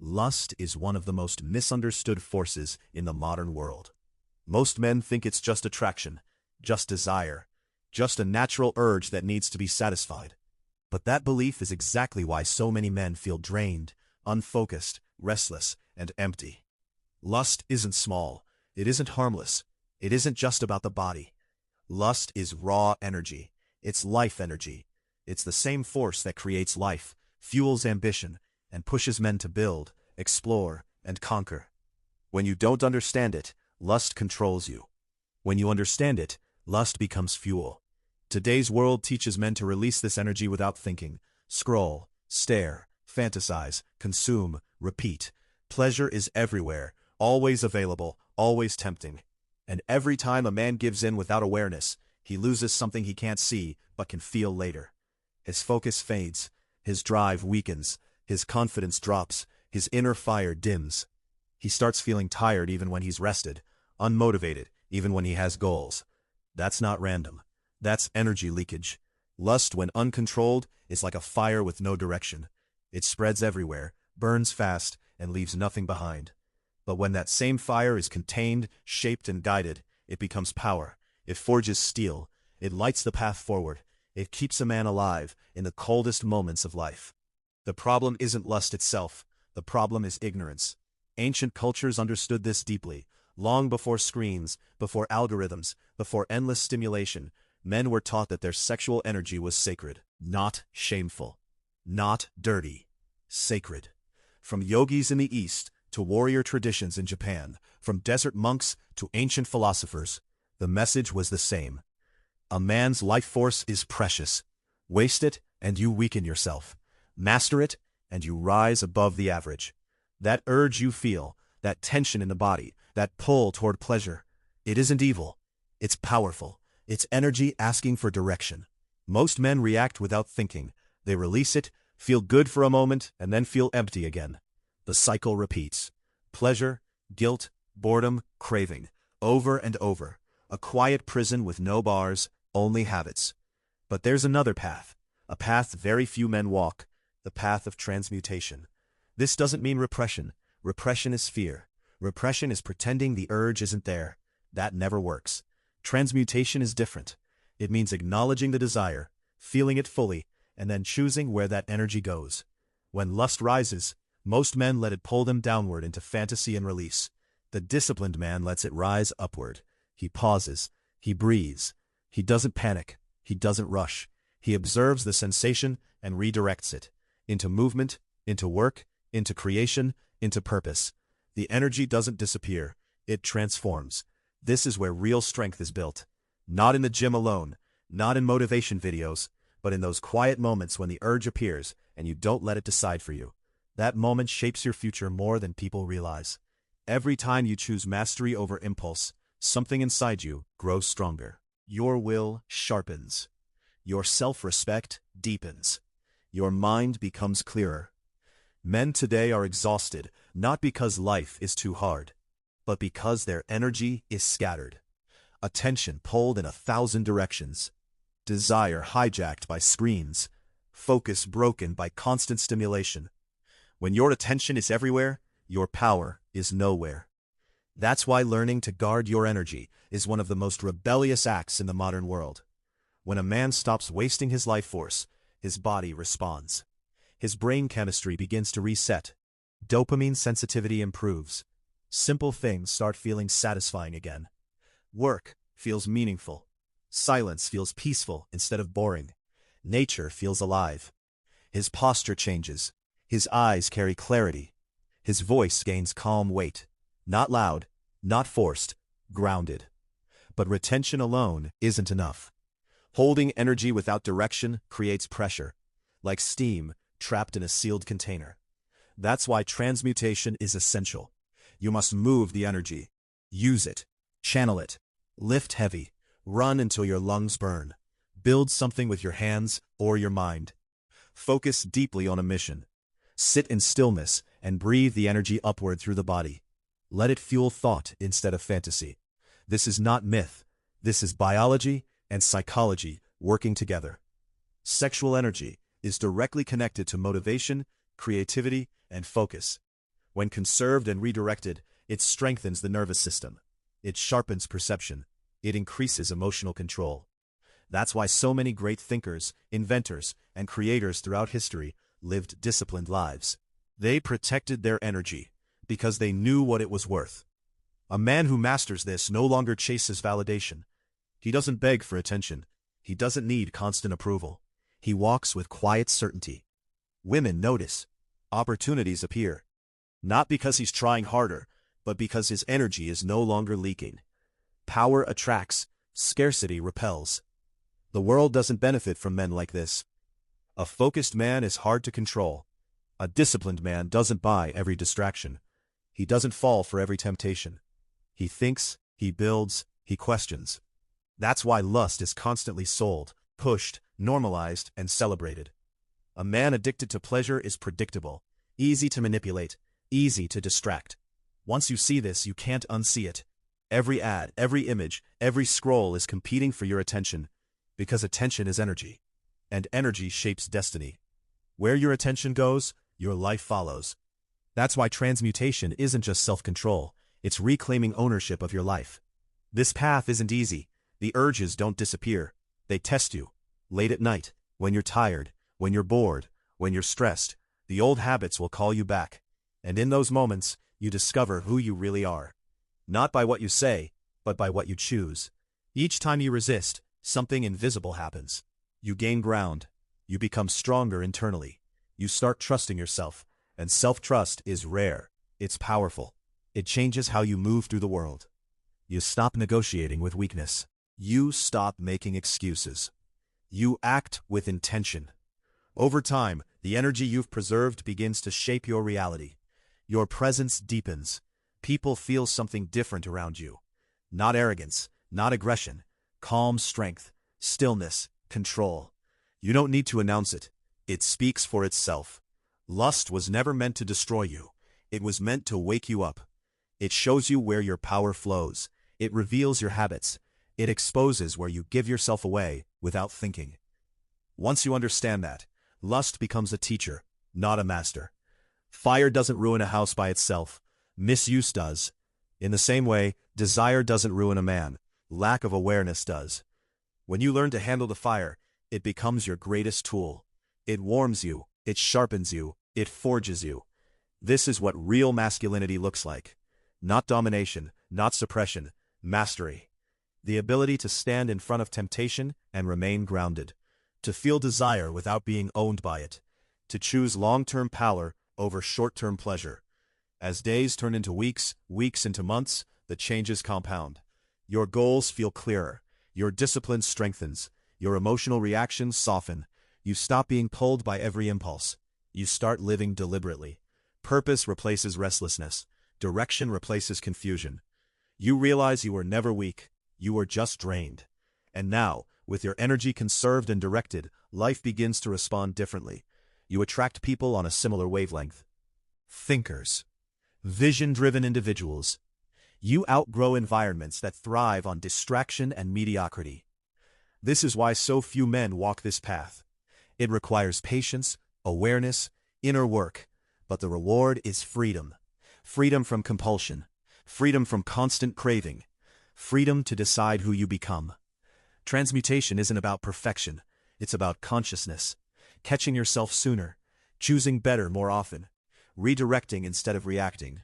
Lust is one of the most misunderstood forces in the modern world. Most men think it's just attraction, just desire, just a natural urge that needs to be satisfied. But that belief is exactly why so many men feel drained, unfocused, restless, and empty. Lust isn't small. It isn't harmless. It isn't just about the body. Lust is raw energy. It's life energy. It's the same force that creates life, fuels ambition, and pushes men to build, explore, and conquer. When you don't understand it, lust controls you. When you understand it, lust becomes fuel. Today's world teaches men to release this energy without thinking. Scroll, stare, fantasize, consume, repeat. Pleasure is everywhere, always available, always tempting. And every time a man gives in without awareness, he loses something he can't see but can feel later. His focus fades, his drive weakens, his confidence drops, his inner fire dims. He starts feeling tired even when he's rested, unmotivated even when he has goals. That's not random. That's energy leakage. Lust, when uncontrolled, is like a fire with no direction. It spreads everywhere, burns fast, and leaves nothing behind. But when that same fire is contained, shaped, and guided, it becomes power. It forges steel. It lights the path forward. It keeps a man alive in the coldest moments of life. The problem isn't lust itself. The problem is ignorance. Ancient cultures understood this deeply. Long before screens, before algorithms, before endless stimulation, men were taught that their sexual energy was sacred, not shameful, not dirty, sacred. From yogis in the East to warrior traditions in Japan, from desert monks to ancient philosophers, the message was the same. A man's life force is precious. Waste it, and you weaken yourself. Master it, and you rise above the average. That urge you feel, that tension in the body, that pull toward pleasure, it isn't evil. It's powerful. It's energy asking for direction. Most men react without thinking. They release it, feel good for a moment, and then feel empty again. The cycle repeats. Pleasure, guilt, boredom, craving. Over and over. A quiet prison with no bars, only habits. But there's another path. A path very few men walk. The path of transmutation. This doesn't mean repression. Repression is fear. Repression is pretending the urge isn't there. That never works. Transmutation is different. It means acknowledging the desire, feeling it fully, and then choosing where that energy goes. When lust rises, most men let it pull them downward into fantasy and release. The disciplined man lets it rise upward. He pauses. He breathes. He doesn't panic. He doesn't rush. He observes the sensation and redirects it. Into movement, into work, into creation, into purpose. The energy doesn't disappear. It transforms. This is where real strength is built. Not in the gym alone, not in motivation videos, but in those quiet moments when the urge appears and you don't let it decide for you. That moment shapes your future more than people realize. Every time you choose mastery over impulse, something inside you grows stronger. Your will sharpens. Your self-respect deepens. Your mind becomes clearer. Men today are exhausted, not because life is too hard, but because their energy is scattered. Attention pulled in 1,000 directions. Desire hijacked by screens. Focus broken by constant stimulation. When your attention is everywhere, your power is nowhere. That's why learning to guard your energy is one of the most rebellious acts in the modern world. When a man stops wasting his life force, his body responds. His brain chemistry begins to reset. Dopamine sensitivity improves. Simple things start feeling satisfying again. Work feels meaningful. Silence feels peaceful instead of boring. Nature feels alive. His posture changes. His eyes carry clarity. His voice gains calm weight. Not loud, not forced, grounded. But retention alone isn't enough. Holding energy without direction creates pressure, like steam trapped in a sealed container. That's why transmutation is essential. You must move the energy. Use it. Channel it. Lift heavy. Run until your lungs burn. Build something with your hands or your mind. Focus deeply on a mission. Sit in stillness and breathe the energy upward through the body. Let it fuel thought instead of fantasy. This is not myth. This is biology and psychology working together. Sexual energy is directly connected to motivation, creativity, and focus. When conserved and redirected, it strengthens the nervous system. It sharpens perception. It increases emotional control. That's why so many great thinkers, inventors, and creators throughout history lived disciplined lives. They protected their energy because they knew what it was worth. A man who masters this no longer chases validation. He doesn't beg for attention. He doesn't need constant approval. He walks with quiet certainty. Women notice. Opportunities appear. Not because he's trying harder, but because his energy is no longer leaking. Power attracts, scarcity repels. The world doesn't benefit from men like this. A focused man is hard to control. A disciplined man doesn't buy every distraction. He doesn't fall for every temptation. He thinks, he builds, he questions. That's why lust is constantly sold, pushed, normalized, and celebrated. A man addicted to pleasure is predictable, easy to manipulate, easy to distract. Once you see this, you can't unsee it. Every ad, every image, every scroll is competing for your attention, because attention is energy, and energy shapes destiny. Where your attention goes, your life follows. That's why transmutation isn't just self-control, it's reclaiming ownership of your life. This path isn't easy. The urges don't disappear. They test you. Late at night, when you're tired, when you're bored, when you're stressed, the old habits will call you back. And in those moments, you discover who you really are. Not by what you say, but by what you choose. Each time you resist, something invisible happens. You gain ground. You become stronger internally. You start trusting yourself. And self-trust is rare. It's powerful. It changes how you move through the world. You stop negotiating with weakness. You stop making excuses. You act with intention. Over time, the energy you've preserved begins to shape your reality. Your presence deepens. People feel something different around you. Not arrogance, not aggression, calm strength, stillness, control. You don't need to announce it. It speaks for itself. Lust was never meant to destroy you. It was meant to wake you up. It shows you where your power flows. It reveals your habits. It exposes where you give yourself away without thinking. Once you understand that, lust becomes a teacher, not a master. Fire doesn't ruin a house by itself. Misuse does. In the same way, desire doesn't ruin a man. Lack of awareness does. When you learn to handle the fire, it becomes your greatest tool. It warms you. It sharpens you. It forges you. This is what real masculinity looks like. Not domination, not suppression, mastery. The ability to stand in front of temptation and remain grounded. To feel desire without being owned by it. To choose long-term power over short-term pleasure. As days turn into weeks, weeks into months, the changes compound. Your goals feel clearer. Your discipline strengthens. Your emotional reactions soften. You stop being pulled by every impulse. You start living deliberately. Purpose replaces restlessness. Direction replaces confusion. You realize you were never weak. You were just drained. And now, with your energy conserved and directed, life begins to respond differently. You attract people on a similar wavelength. Thinkers. Vision-driven individuals. You outgrow environments that thrive on distraction and mediocrity. This is why so few men walk this path. It requires patience, awareness, inner work, but the reward is freedom. Freedom from compulsion. Freedom from constant craving. Freedom to decide who you become. Transmutation isn't about perfection. It's about consciousness. Catching yourself sooner. Choosing better more often. Redirecting instead of reacting.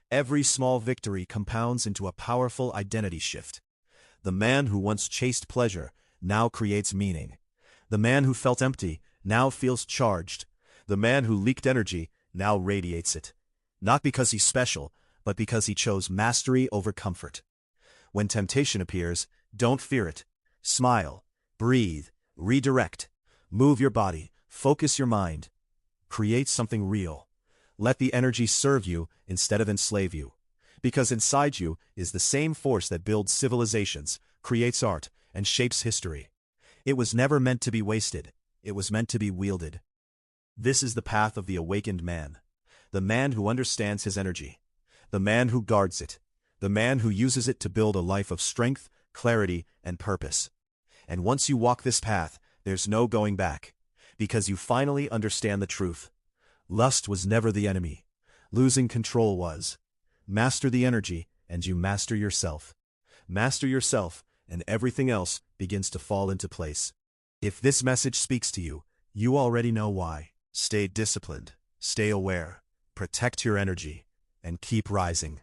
Every small victory compounds into a powerful identity shift. The man who once chased pleasure now creates meaning. The man who felt empty now feels charged. The man who leaked energy now radiates it. Not because he's special, but because he chose mastery over comfort. When temptation appears, don't fear it. Smile, breathe, redirect. Move your body, focus your mind. Create something real. Let the energy serve you instead of enslave you. Because inside you is the same force that builds civilizations, creates art, and shapes history. It was never meant to be wasted. It was meant to be wielded. This is the path of the awakened man. The man who understands his energy. The man who guards it. The man who uses it to build a life of strength, clarity, and purpose. And once you walk this path, there's no going back. Because you finally understand the truth. Lust was never the enemy. Losing control was. Master the energy, and you master yourself. Master yourself, and everything else begins to fall into place. If this message speaks to you, you already know why. Stay disciplined, stay aware, protect your energy, and keep rising.